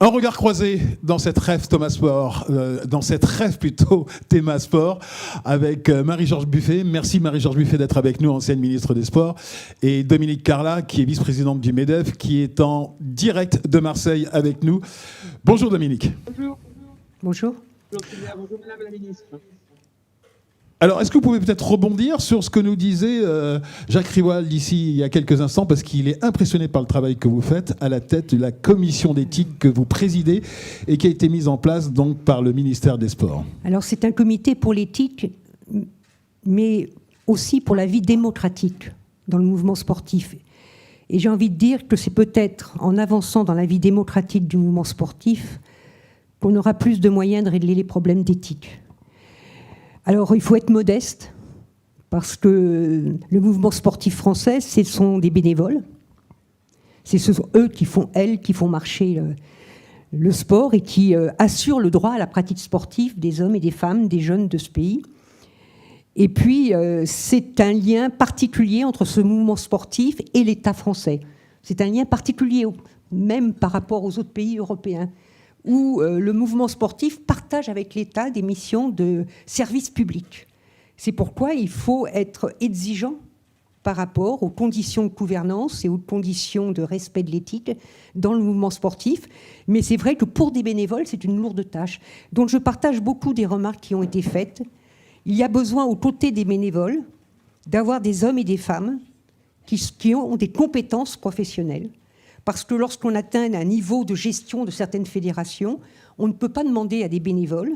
Un regard croisé dans cette rêve Thomas Sport, dans cette rêve plutôt Théma Sport, avec Marie-Georges Buffet. Merci Marie-Georges Buffet d'être avec nous, ancienne ministre des Sports, et Dominique Carla, qui est vice-présidente du MEDEF, qui est en direct de Marseille avec nous. Bonjour Dominique. Bonjour. Bonjour. Bonjour Madame la Ministre. Alors, est-ce que vous pouvez peut-être rebondir sur ce que nous disait Jacques Rivoal ici il y a quelques instants, parce qu'il est impressionné par le travail que vous faites à la tête de la commission d'éthique que vous présidez et qui a été mise en place donc par le ministère des Sports. Alors, c'est un comité pour l'éthique, mais aussi pour la vie démocratique dans le mouvement sportif. Et j'ai envie de dire que c'est peut-être en avançant dans la vie démocratique du mouvement sportif qu'on aura plus de moyens de régler les problèmes d'éthique. Alors, il faut être modeste, parce que le mouvement sportif français, ce sont des bénévoles. Ce sont eux elles qui font marcher le sport et qui assurent le droit à la pratique sportive des hommes et des femmes, des jeunes de ce pays. Et puis, c'est un lien particulier entre ce mouvement sportif et l'État français. C'est un lien particulier, même par rapport aux autres pays européens, où le mouvement sportif partage avec l'État des missions de service public. C'est pourquoi il faut être exigeant par rapport aux conditions de gouvernance et aux conditions de respect de l'éthique dans le mouvement sportif. Mais c'est vrai que pour des bénévoles, c'est une lourde tâche. Donc je partage beaucoup des remarques qui ont été faites. Il y a besoin, aux côtés des bénévoles, d'avoir des hommes et des femmes qui ont des compétences professionnelles. Parce que lorsqu'on atteint un niveau de gestion de certaines fédérations, on ne peut pas demander à des bénévoles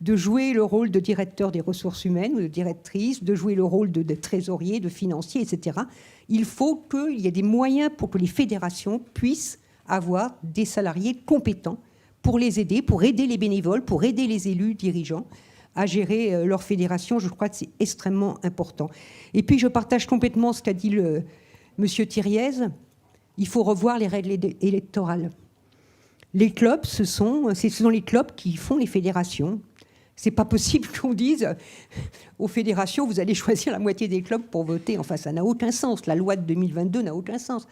de jouer le rôle de directeur des ressources humaines ou de directrice, de jouer le rôle de trésorier, de financier, etc. Il faut qu'il y ait des moyens pour que les fédérations puissent avoir des salariés compétents pour les aider, pour aider les bénévoles, pour aider les élus dirigeants à gérer leur fédération. Je crois que c'est extrêmement important. Et puis je partage complètement ce qu'a dit monsieur Thiriez. Il faut revoir les règles électorales. Les clubs, ce sont les clubs qui font les fédérations. C'est pas possible qu'on dise aux fédérations, vous allez choisir la moitié des clubs pour voter. Enfin, ça n'a aucun sens. La loi de 2022 n'a aucun sens.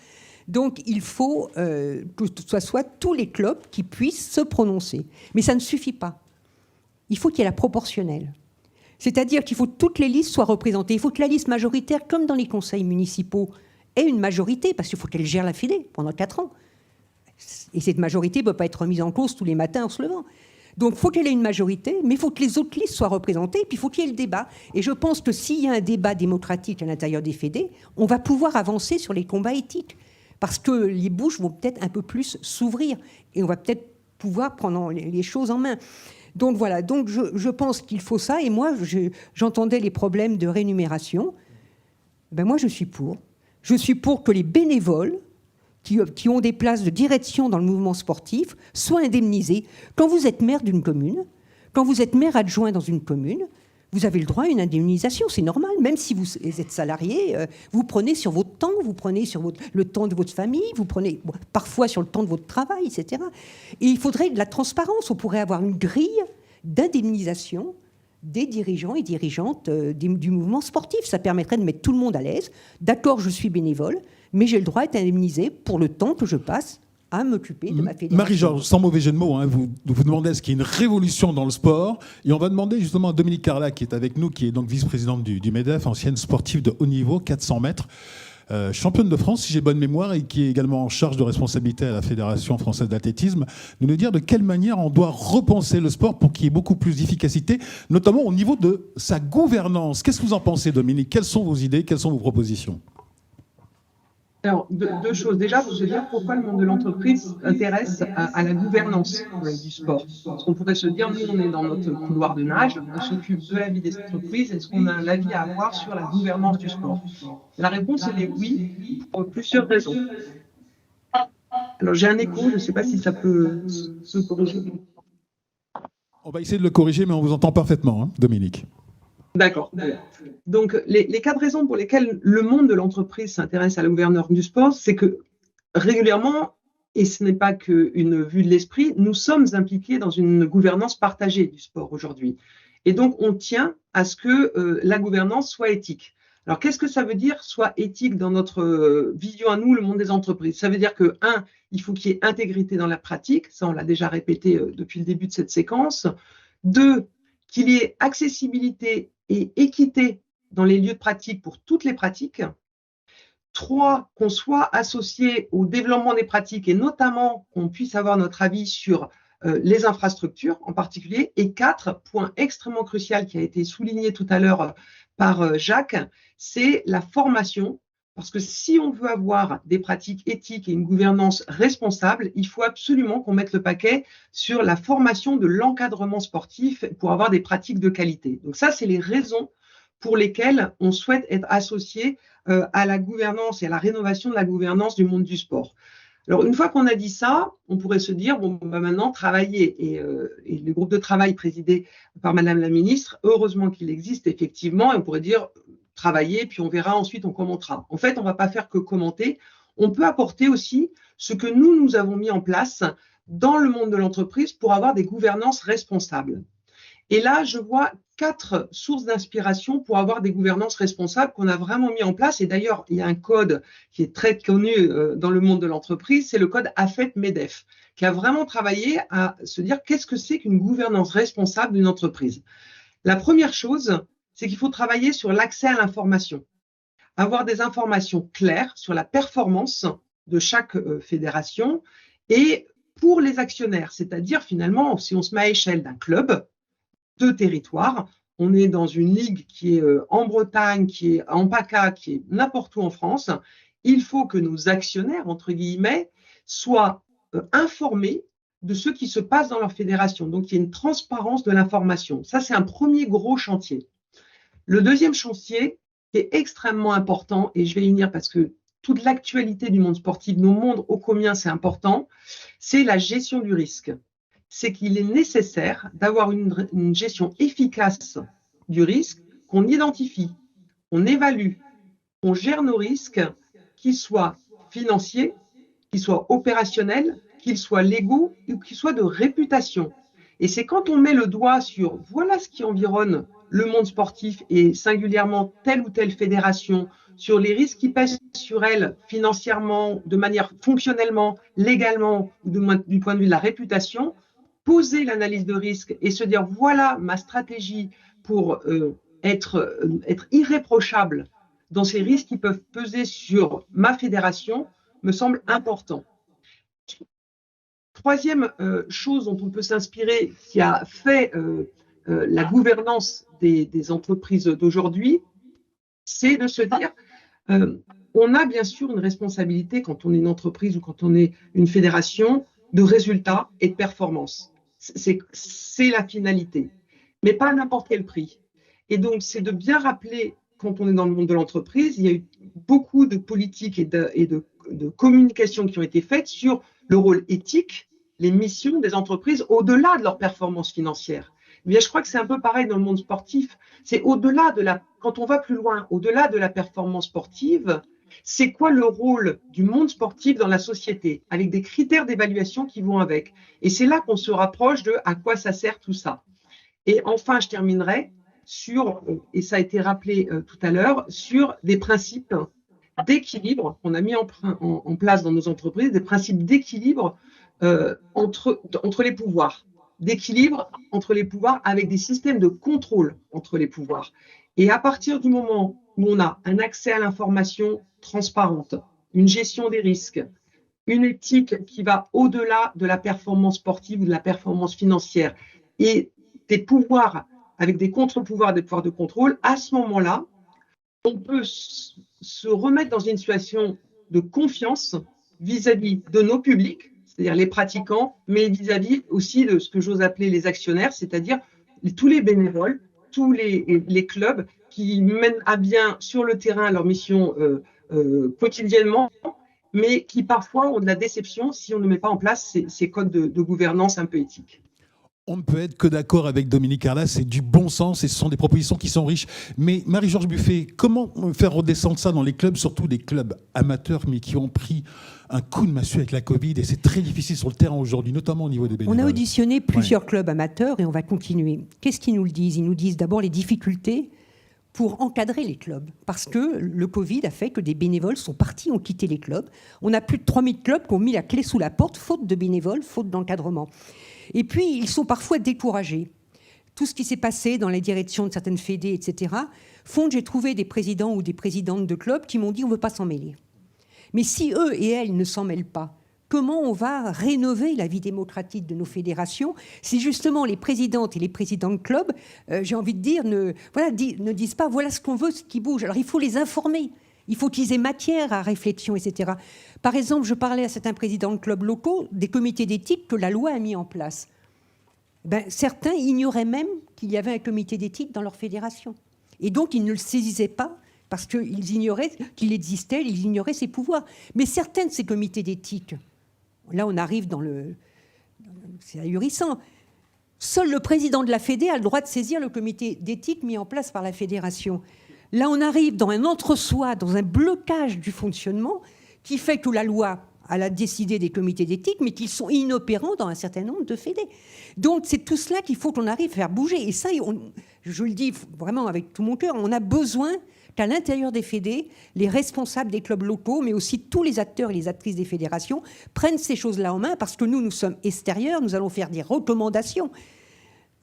Donc, il faut que ce soit tous les clubs qui puissent se prononcer. Mais ça ne suffit pas. Il faut qu'il y ait la proportionnelle. C'est-à-dire qu'il faut que toutes les listes soient représentées. Il faut que la liste majoritaire, comme dans les conseils municipaux, ait une majorité, parce qu'il faut qu'elle gère la Fédé pendant 4 ans. Et cette majorité ne peut pas être remise en cause tous les matins en se levant. Donc il faut qu'elle ait une majorité, mais il faut que les autres listes soient représentées, puis il faut qu'il y ait le débat. Et je pense que s'il y a un débat démocratique à l'intérieur des Fédés, on va pouvoir avancer sur les combats éthiques. Parce que les bouches vont peut-être un peu plus s'ouvrir, et on va peut-être pouvoir prendre les choses en main. Donc voilà, donc je pense qu'il faut ça. Et moi, j'entendais les problèmes de rémunération. Ben moi, je suis pour. Je suis pour que les bénévoles qui ont des places de direction dans le mouvement sportif soient indemnisés. Quand vous êtes maire d'une commune, quand vous êtes maire adjoint dans une commune, vous avez le droit à une indemnisation, c'est normal. Même si vous êtes salarié, vous prenez sur votre temps, vous prenez sur le temps de votre famille, vous prenez parfois sur le temps de votre travail, etc. Et il faudrait de la transparence. On pourrait avoir une grille d'indemnisation des dirigeants et dirigeantes du mouvement sportif. Ça permettrait de mettre tout le monde à l'aise. D'accord, je suis bénévole, mais j'ai le droit d'être indemnisé pour le temps que je passe à m'occuper de ma fédération. Marie-Georges, sans mauvais jeu de mots, vous demandez à ce qu'il y ait une révolution dans le sport. Et on va demander justement à Dominique Carla, qui est avec nous, qui est donc vice-présidente du MEDEF, ancienne sportive de haut niveau, 400 mètres, championne de France, si j'ai bonne mémoire, et qui est également en charge de responsabilité à la Fédération française d'athlétisme, de nous dire de quelle manière on doit repenser le sport pour qu'il y ait beaucoup plus d'efficacité, notamment au niveau de sa gouvernance. Qu'est-ce que vous en pensez, Dominique? Quelles sont vos idées? Quelles sont vos propositions? Alors, deux choses. Déjà, il faut se dire pourquoi le monde de l'entreprise s'intéresse à la gouvernance du sport. Parce qu'on pourrait se dire, nous, on est dans notre couloir de nage, on s'occupe de la vie des entreprises, est-ce qu'on a un avis à avoir sur la gouvernance du sport? La réponse, elle est oui, pour plusieurs raisons. Alors, j'ai un écho, je ne sais pas si ça peut se corriger. On va essayer de le corriger, mais on vous entend parfaitement, Dominique. D'accord. Donc, les 4 raisons pour lesquelles le monde de l'entreprise s'intéresse à la gouvernance du sport, c'est que régulièrement, et ce n'est pas qu'une vue de l'esprit, nous sommes impliqués dans une gouvernance partagée du sport aujourd'hui. Et donc, on tient à ce que la gouvernance soit éthique. Alors, qu'est-ce que ça veut dire, soit éthique dans notre vision à nous, le monde des entreprises? Ça veut dire que, un, il faut qu'il y ait intégrité dans la pratique, ça on l'a déjà répété depuis le début de cette séquence. Deux, qu'il y ait accessibilité et équité dans les lieux de pratique pour toutes les pratiques. Trois, qu'on soit associé au développement des pratiques et notamment qu'on puisse avoir notre avis sur les infrastructures en particulier. Et quatre, point extrêmement crucial qui a été souligné tout à l'heure par Jacques, c'est la formation. Parce que si on veut avoir des pratiques éthiques et une gouvernance responsable, il faut absolument qu'on mette le paquet sur la formation de l'encadrement sportif pour avoir des pratiques de qualité. Donc ça, c'est les raisons pour lesquelles on souhaite être associé à la gouvernance et à la rénovation de la gouvernance du monde du sport. Alors, une fois qu'on a dit ça, on pourrait se dire, bon, bah maintenant, travailler. Et le groupe de travail présidé par Madame la Ministre, heureusement qu'il existe effectivement, et on pourrait dire, travailler, puis on verra, ensuite on commentera. En fait, on ne va pas faire que commenter. On peut apporter aussi ce que nous avons mis en place dans le monde de l'entreprise pour avoir des gouvernances responsables. Et là, je vois 4 sources d'inspiration pour avoir des gouvernances responsables qu'on a vraiment mis en place. Et d'ailleurs, il y a un code qui est très connu dans le monde de l'entreprise, c'est le code AFEP-MEDEF, qui a vraiment travaillé à se dire qu'est-ce que c'est qu'une gouvernance responsable d'une entreprise. La première chose, c'est qu'il faut travailler sur l'accès à l'information, avoir des informations claires sur la performance de chaque fédération et pour les actionnaires, c'est-à-dire finalement, si on se met à l'échelle d'un club, de territoire. On est dans une ligue qui est en Bretagne, qui est en PACA, qui est n'importe où en France. Il faut que nos actionnaires, entre guillemets, soient informés de ce qui se passe dans leur fédération. Donc, il y a une transparence de l'information. Ça, c'est un premier gros chantier. Le deuxième chantier qui est extrêmement important, et je vais y venir parce que toute l'actualité du monde sportif nous montre ô combien c'est important, c'est la gestion du risque. C'est qu'il est nécessaire d'avoir une gestion efficace du risque, qu'on identifie, qu'on évalue, qu'on gère nos risques, qu'ils soient financiers, qu'ils soient opérationnels, qu'ils soient légaux ou qu'ils soient de réputation. Et c'est quand on met le doigt sur voilà ce qui environne le monde sportif et singulièrement telle ou telle fédération, sur les risques qui pèsent sur elle financièrement, de manière fonctionnellement, légalement ou du point de vue de la réputation, poser l'analyse de risque et se dire voilà ma stratégie pour être irréprochable dans ces risques qui peuvent peser sur ma fédération me semble important. Troisième chose dont on peut s'inspirer qui a fait la gouvernance des entreprises d'aujourd'hui, c'est de se dire on a bien sûr une responsabilité quand on est une entreprise ou quand on est une fédération de résultats et de performance. C'est la finalité, mais pas à n'importe quel prix. Et donc, c'est de bien rappeler, quand on est dans le monde de l'entreprise, il y a eu beaucoup de politiques et de communications qui ont été faites sur le rôle éthique, les missions des entreprises au-delà de leur performance financière. Eh bien, je crois que c'est un peu pareil dans le monde sportif. C'est au-delà de quand on va plus loin, au-delà de la performance sportive, c'est quoi le rôle du monde sportif dans la société, avec des critères d'évaluation qui vont avec. Et c'est là qu'on se rapproche de à quoi ça sert tout ça. Et enfin, je terminerai sur, et ça a été rappelé tout à l'heure, sur des principes d'équilibre qu'on a mis en place dans nos entreprises, des principes d'équilibre entre les pouvoirs, d'équilibre entre les pouvoirs avec des systèmes de contrôle entre les pouvoirs. Et à partir du moment où on a un accès à l'information transparente, une gestion des risques, une éthique qui va au-delà de la performance sportive ou de la performance financière et des pouvoirs avec des contre-pouvoirs, des pouvoirs de contrôle, à ce moment-là, on peut se remettre dans une situation de confiance vis-à-vis de nos publics, c'est-à-dire les pratiquants, mais vis-à-vis aussi de ce que j'ose appeler les actionnaires, c'est-à-dire tous les bénévoles, tous les clubs qui mènent à bien sur le terrain leur mission quotidiennement, mais qui parfois ont de la déception si on ne met pas en place ces codes de gouvernance un peu éthiques. On ne peut être que d'accord avec Dominique Carla, c'est du bon sens et ce sont des propositions qui sont riches. Mais Marie-Georges Buffet, comment faire redescendre ça dans les clubs, surtout des clubs amateurs, mais qui ont pris un coup de massue avec la Covid et c'est très difficile sur le terrain aujourd'hui, notamment au niveau des bénévoles. On a auditionné plusieurs clubs amateurs et on va continuer. Qu'est-ce qu'ils nous le disent ? Ils nous disent d'abord les difficultés pour encadrer les clubs. Parce que le Covid a fait que des bénévoles sont partis, ont quitté les clubs. On a plus de 3000 clubs qui ont mis la clé sous la porte, faute de bénévoles, faute d'encadrement. Et puis, ils sont parfois découragés. Tout ce qui s'est passé dans les directions de certaines fédés, etc., font que j'ai trouvé des présidents ou des présidentes de clubs qui m'ont dit on ne veut pas s'en mêler. Mais si eux et elles ne s'en mêlent pas, comment on va rénover la vie démocratique de nos fédérations si justement les présidentes et les présidents de clubs, j'ai envie de dire, ne disent pas voilà ce qu'on veut, ce qui bouge. Alors il faut les informer, il faut qu'ils aient matière à réflexion, etc. Par exemple, je parlais à certains présidents de clubs locaux des comités d'éthique que la loi a mis en place. Certains ignoraient même qu'il y avait un comité d'éthique dans leur fédération. Et donc ils ne le saisissaient pas parce qu'ils ignoraient qu'il existait, ils ignoraient ses pouvoirs. Mais certains de ces comités d'éthique, là, on arrive dans le... C'est ahurissant. Seul le président de la Fédé a le droit de saisir le comité d'éthique mis en place par la fédération. Là, on arrive dans un entre-soi, dans un blocage du fonctionnement qui fait que la loi a décidé des comités d'éthique, mais qu'ils sont inopérants dans un certain nombre de fédés. Donc, c'est tout cela qu'il faut qu'on arrive à faire bouger. Et ça, je le dis vraiment avec tout mon cœur, on a besoin qu'à l'intérieur des fédés, les responsables des clubs locaux, mais aussi tous les acteurs et les actrices des fédérations, prennent ces choses-là en main, parce que nous sommes extérieurs, nous allons faire des recommandations.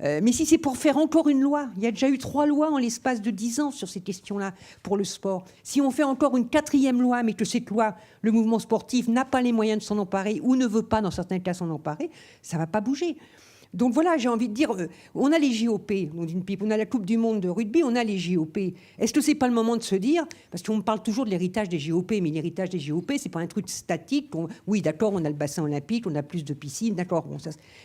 Mais si c'est pour faire encore une loi, il y a déjà eu 3 lois en l'espace de 10 ans sur ces questions-là pour le sport. Si on fait encore une 4e loi, mais que cette loi, le mouvement sportif n'a pas les moyens de s'en emparer ou ne veut pas, dans certains cas, s'en emparer, ça ne va pas bouger. Donc voilà, j'ai envie de dire, on a les JOP, on a la Coupe du Monde de rugby, on a les JOP. Est-ce que ce n'est pas le moment de se dire, parce qu'on parle toujours de l'héritage des JOP, mais l'héritage des JOP, ce n'est pas un truc statique. Oui, d'accord, on a le bassin olympique, on a plus de piscines, d'accord.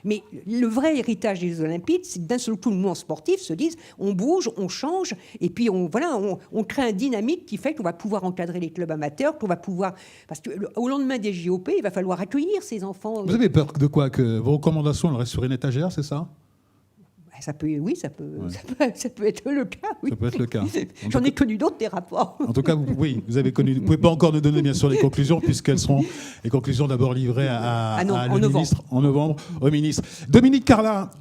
Mais le vrai héritage des Olympiques, c'est que d'un seul coup, le mouvement sportif se dise, on bouge, on change, et puis on crée un dynamique qui fait qu'on va pouvoir encadrer les clubs amateurs, qu'on va pouvoir... Parce qu'au lendemain des JOP, il va falloir accueillir ces enfants. Vous avez peur de quoi? Que vos recommandations elles restent sur une étagère, c'est ça? Ça peut être le cas. Oui. Ça peut être le cas. J'en ai connu d'autres, des rapports. En tout cas, oui, vous avez connu. Vous ne pouvez pas encore nous donner, bien sûr, les conclusions, puisqu'elles seront les conclusions d'abord livrées en novembre au ministre. Dominique Carla,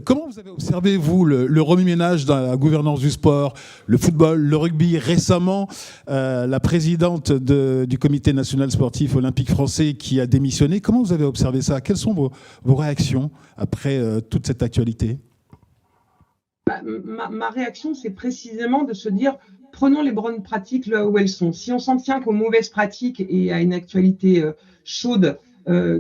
comment vous avez observé, vous, le remue-ménage dans la gouvernance du sport, le football, le rugby? Récemment, la présidente du Comité national sportif olympique français qui a démissionné. Comment vous avez observé ça? Quelles sont vos réactions après toute cette actualité? Ma réaction, c'est précisément de se dire, prenons les bonnes pratiques là où elles sont. Si on s'en tient qu'aux mauvaises pratiques et à une actualité chaude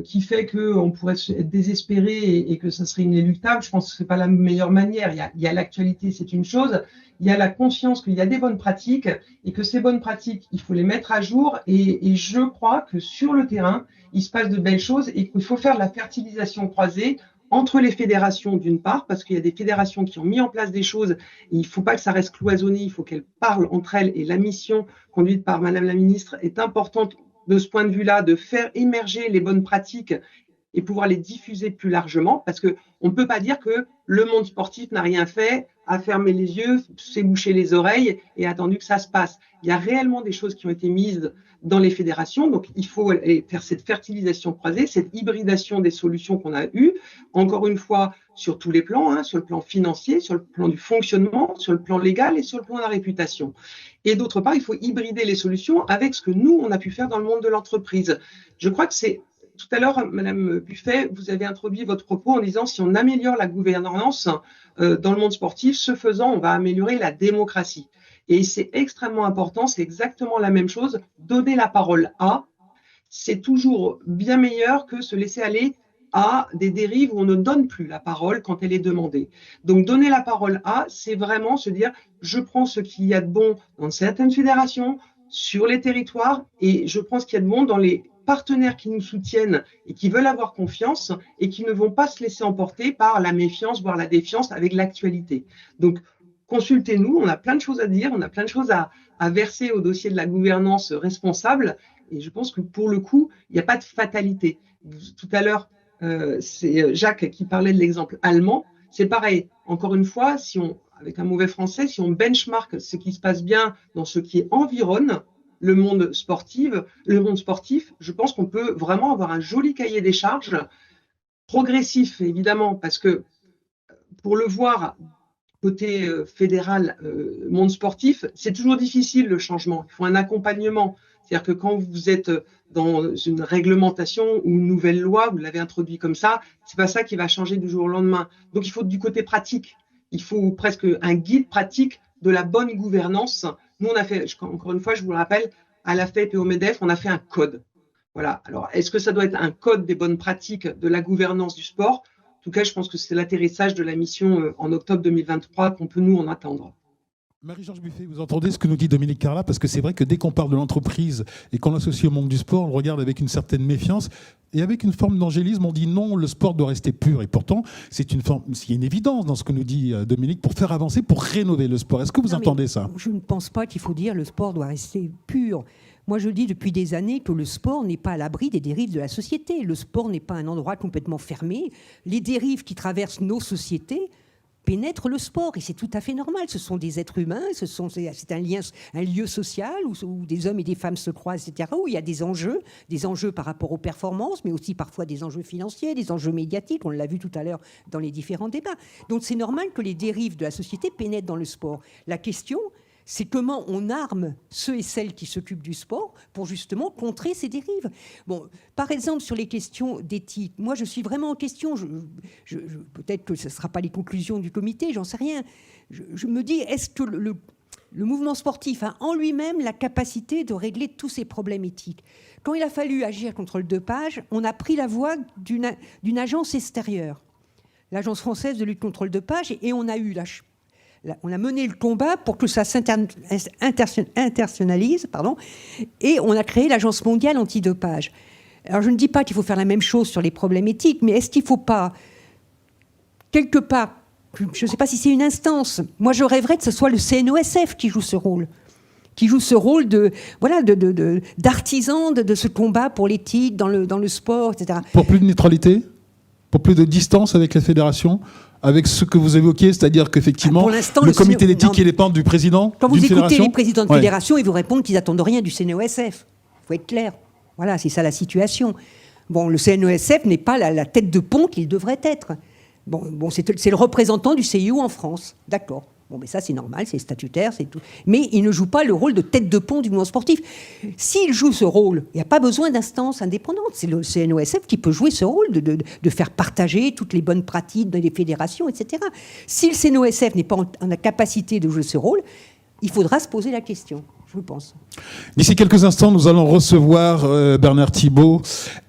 qui fait qu'on pourrait être désespéré et que ça serait inéluctable, je pense que ce n'est pas la meilleure manière. Il y a l'actualité, c'est une chose. Il y a la conscience qu'il y a des bonnes pratiques et que ces bonnes pratiques, il faut les mettre à jour. Et je crois que sur le terrain, il se passe de belles choses et qu'il faut faire de la fertilisation croisée entre les fédérations d'une part, parce qu'il y a des fédérations qui ont mis en place des choses, et il ne faut pas que ça reste cloisonné, il faut qu'elles parlent entre elles, et la mission conduite par Madame la Ministre est importante de ce point de vue-là, de faire émerger les bonnes pratiques et pouvoir les diffuser plus largement, parce qu'on ne peut pas dire que le monde sportif n'a rien fait, a fermé les yeux, s'est bouché les oreilles et a attendu que ça se passe. Il y a réellement des choses qui ont été mises dans les fédérations, donc il faut faire cette fertilisation croisée, cette hybridation des solutions qu'on a eues, encore une fois, sur tous les plans, sur le plan financier, sur le plan du fonctionnement, sur le plan légal et sur le plan de la réputation. Et d'autre part, il faut hybrider les solutions avec ce que nous, on a pu faire dans le monde de l'entreprise. Je crois que c'est... Tout à l'heure, Madame Buffet, vous avez introduit votre propos en disant si on améliore la gouvernance dans le monde sportif, ce faisant, on va améliorer la démocratie. Et c'est extrêmement important, c'est exactement la même chose. Donner la parole à, c'est toujours bien meilleur que se laisser aller à des dérives où on ne donne plus la parole quand elle est demandée. Donc donner la parole à, c'est vraiment se dire je prends ce qu'il y a de bon dans certaines fédérations, sur les territoires, et je prends ce qu'il y a de bon dans les partenaires qui nous soutiennent et qui veulent avoir confiance et qui ne vont pas se laisser emporter par la méfiance, voire la défiance avec l'actualité. Donc, consultez-nous, on a plein de choses à dire, on a plein de choses à verser au dossier de la gouvernance responsable et je pense que pour le coup, il n'y a pas de fatalité. Tout à l'heure, c'est Jacques qui parlait de l'exemple allemand. C'est pareil, encore une fois, si on, avec un mauvais français, si on benchmark ce qui se passe bien dans ce qui environne le monde sportif, je pense qu'on peut vraiment avoir un joli cahier des charges, progressif évidemment, parce que pour le voir côté fédéral, monde sportif, c'est toujours difficile le changement. Il faut un accompagnement. C'est-à-dire que quand vous êtes dans une réglementation ou une nouvelle loi, vous l'avez introduit comme ça, c'est pas ça qui va changer du jour au lendemain. Donc il faut du côté pratique. Il faut presque un guide pratique de la bonne gouvernance. Nous, on a fait, encore une fois, je vous le rappelle, à la FEP et au MEDEF, on a fait un code. Voilà. Alors, est-ce que ça doit être un code des bonnes pratiques de la gouvernance du sport? En tout cas, je pense que c'est l'atterrissage de la mission en octobre 2023 qu'on peut nous en attendre. Marie-Georges Buffet, vous entendez ce que nous dit Dominique Carla? Parce que c'est vrai que dès qu'on parle de l'entreprise et qu'on l'associe au monde du sport, on le regarde avec une certaine méfiance et avec une forme d'angélisme. On dit non, le sport doit rester pur. Et pourtant, il y a une évidence dans ce que nous dit Dominique pour faire avancer, pour rénover le sport. Est-ce que vous entendez ça? Je ne pense pas qu'il faut dire le sport doit rester pur. Moi, je dis depuis des années que le sport n'est pas à l'abri des dérives de la société. Le sport n'est pas un endroit complètement fermé. Les dérives qui traversent nos sociétés pénètrent le sport et c'est tout à fait normal. Ce sont des êtres humains, c'est un lieu social où des hommes et des femmes se croisent, etc., où il y a des enjeux par rapport aux performances, mais aussi parfois des enjeux financiers, des enjeux médiatiques, on l'a vu tout à l'heure dans les différents débats. Donc c'est normal que les dérives de la société pénètrent dans le sport. La question, c'est comment on arme ceux et celles qui s'occupent du sport pour justement contrer ces dérives. Bon, par exemple, sur les questions d'éthique, moi je suis vraiment en question, peut-être que ce ne sera pas les conclusions du comité, j'en sais rien. Je me dis, est-ce que le mouvement sportif a en lui-même la capacité de régler tous ces problèmes éthiques? Quand il a fallu agir contre le dopage, on a pris la voie d'une agence extérieure, l'Agence française de lutte contre le dopage, et on a mené le combat pour que ça s'internationalise, et on a créé l'Agence mondiale antidopage. Alors je ne dis pas qu'il faut faire la même chose sur les problèmes éthiques, mais est-ce qu'il ne faut pas, quelque part, je ne sais pas si c'est une instance, moi je rêverais que ce soit le CNOSF qui joue ce rôle d'artisan de ce combat pour l'éthique dans le sport, etc. Pour plus de neutralité? Pour plus de distance avec la fédération? Avec ce que vous évoquiez, c'est-à-dire qu'effectivement, le comité d'éthique, il dépend du président d'une fédération. Quand vous écoutez les présidents de fédération, ils vous répondent qu'ils n'attendent rien du CNOSF. Il faut être clair. Voilà, c'est ça la situation. Bon, le CNOSF n'est pas la tête de pont qu'il devrait être. Bon, c'est le représentant du CIO en France. D'accord. Bon, mais ça, c'est normal, c'est statutaire, c'est tout. Mais il ne joue pas le rôle de tête de pont du mouvement sportif. S'il joue ce rôle, il n'y a pas besoin d'instance indépendante. C'est le CNOSF qui peut jouer ce rôle de faire partager toutes les bonnes pratiques des fédérations, etc. Si le CNOSF n'est pas en la capacité de jouer ce rôle, il faudra se poser la question, je pense. D'ici quelques instants, nous allons recevoir Bernard Thibault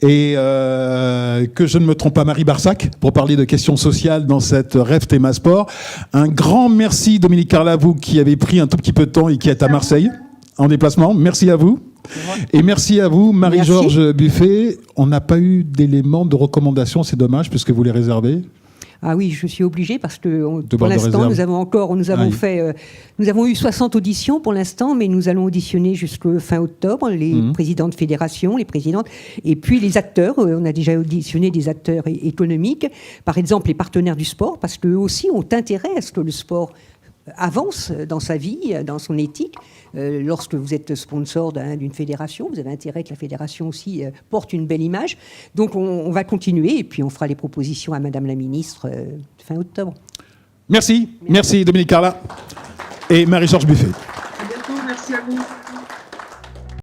et, que je ne me trompe pas, Marie Barsac, pour parler de questions sociales dans cette Rêve Théma Sport. Un grand merci, Dominique Carla, vous qui avez pris un tout petit peu de temps et qui êtes à Marseille en déplacement. Merci à vous. Et merci à vous, Marie-Georges Buffet. On n'a pas eu d'éléments de recommandation, c'est dommage, puisque vous les réservez. Ah oui, je suis obligée parce que pour l'instant, nous avons eu 60 auditions pour l'instant, mais nous allons auditionner jusqu'au fin octobre les présidents de fédération, les présidentes, et puis les acteurs. On a déjà auditionné des acteurs économiques, par exemple les partenaires du sport, parce qu'eux aussi ont intérêt à ce que le sport avance dans sa vie, dans son éthique. Lorsque vous êtes sponsor d'une fédération, vous avez intérêt que la fédération aussi porte une belle image. Donc on va continuer et puis on fera les propositions à Madame la Ministre fin octobre. Merci Dominique Carla et Marie-Georges Buffet. À bientôt, merci à vous.